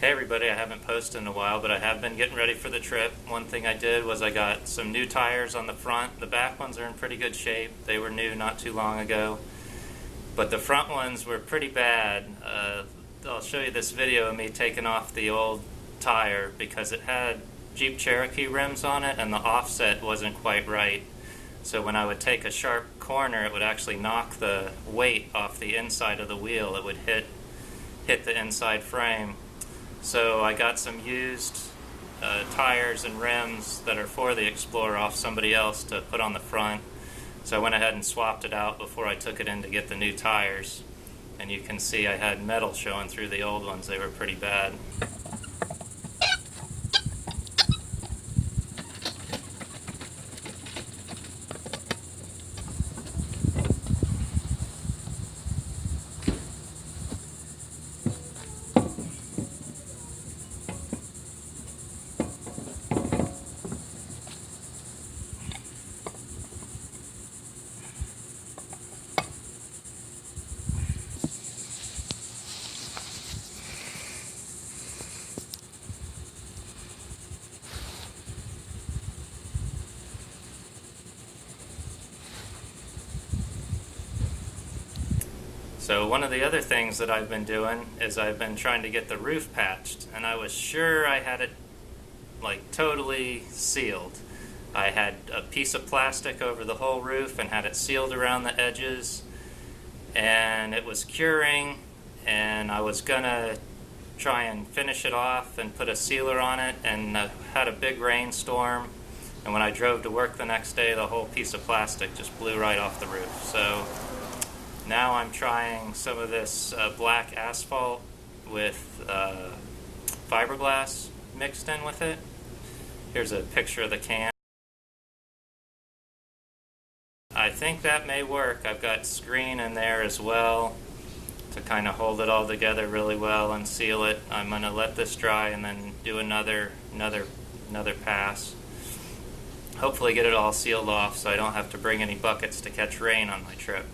Hey everybody, I haven't posted in a while, but I have been getting ready for the trip. One thing I did was I got some new tires on the front. The back ones are in pretty good shape. They were new not too long ago. But the front ones were pretty bad. I'll show you this video of me taking off the old tire because it had Jeep Cherokee rims on it and the offset wasn't quite right. So when I would take a sharp corner, it would actually knock the weight off the inside of the wheel. It would hit the inside frame. So I got some used tires and rims that are for the Explorer off somebody else to put on the front. So I went ahead and swapped it out before I took it in to get the new tires. And you can see I had metal showing through the old ones. They were pretty bad. So one of the other things that I've been doing is I've been trying to get the roof patched, and I was sure I had it like totally sealed. I had a piece of plastic over the whole roof and had it sealed around the edges, and it was curing, and I was gonna try and finish it off and put a sealer on it, and had a big rainstorm, and when I drove to work the next day, the whole piece of plastic just blew right off the roof. So now I'm trying some of this black asphalt with fiberglass mixed in with it. Here's a picture of the can. I think that may work. I've got screen in there as well to kind of hold it all together really well and seal it. I'm going to let this dry and then do another pass. Hopefully get it all sealed off so I don't have to bring any buckets to catch rain on my trip.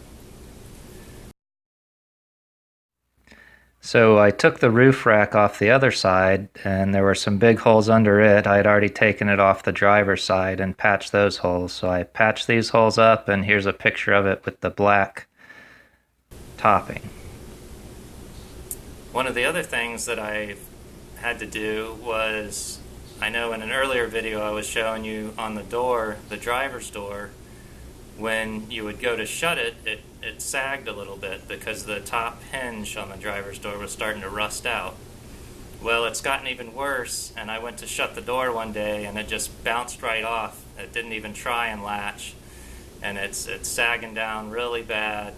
So I took the roof rack off the other side, and there were some big holes under it. I had already taken it off the driver's side and patched those holes. So I patched these holes up, and here's a picture of it with the black topping. One of the other things that I had to do was, I know in an earlier video I was showing you on the door, the driver's door, when you would go to shut it, it sagged a little bit because the top hinge on the driver's door was starting to rust out. Well, it's gotten even worse, and I went to shut the door one day and it just bounced right off. It didn't even try and latch, and it's sagging down really bad.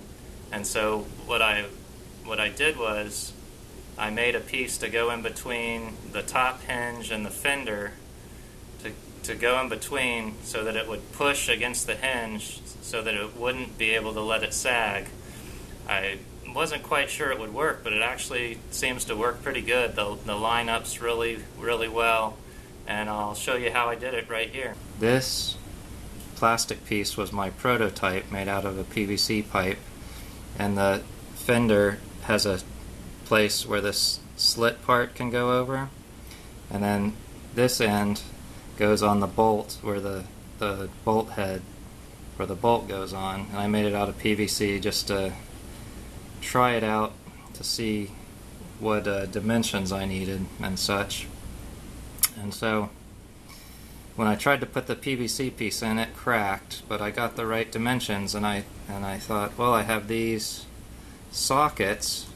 And so what I did was I made a piece to go in between the top hinge and the fender to go in between so that it would push against the hinge so that it wouldn't be able to let it sag. I wasn't quite sure it would work, but it actually seems to work pretty good. The line-up's really well, and I'll show you how I did it right here. This plastic piece was my prototype made out of a PVC pipe, and the fender has a place where this slit part can go over, and then this end goes on the bolt where the bolt head where the bolt goes on, and I made it out of PVC just to try it out to see what dimensions I needed and such. And so when I tried to put the PVC piece in, it cracked, but I got the right dimensions, and I thought, well, I have these sockets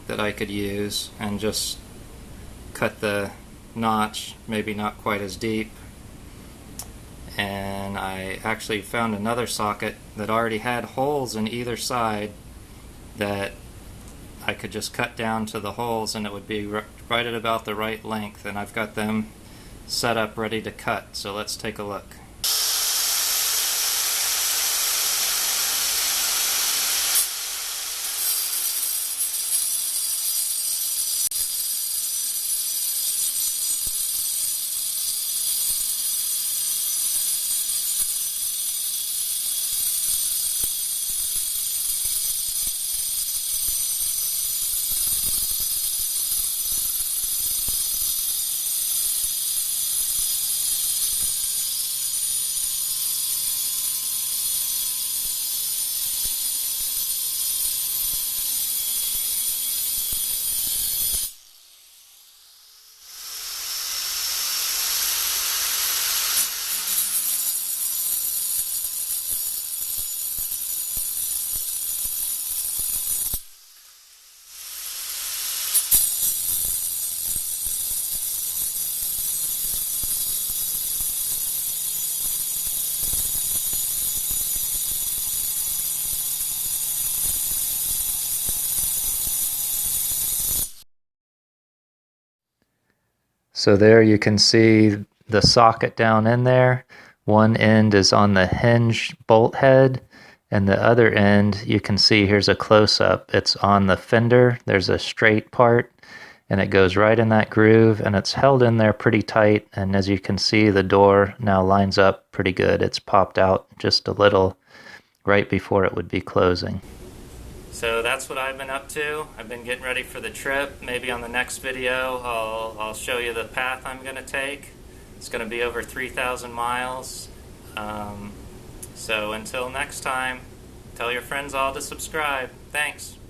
that I could use and just cut the notch, maybe not quite as deep. And I actually found another socket that already had holes in either side that I could just cut down to the holes, and it would be right at about the right length, and I've got them set up ready to cut. So let's take a look. So there you can see the socket down in there. One end is on the hinge bolt head, and the other end, you can see here's a close-up. It's on the fender. There's a straight part, and it goes right in that groove, and it's held in there pretty tight. And as you can see, the door now lines up pretty good. It's popped out just a little right before it would be closing. So that's what I've been up to. I've been getting ready for the trip. Maybe on the next video I'll show you the path I'm going to take. It's going to be over 3,000 miles. So until next time, tell your friends all to subscribe. Thanks.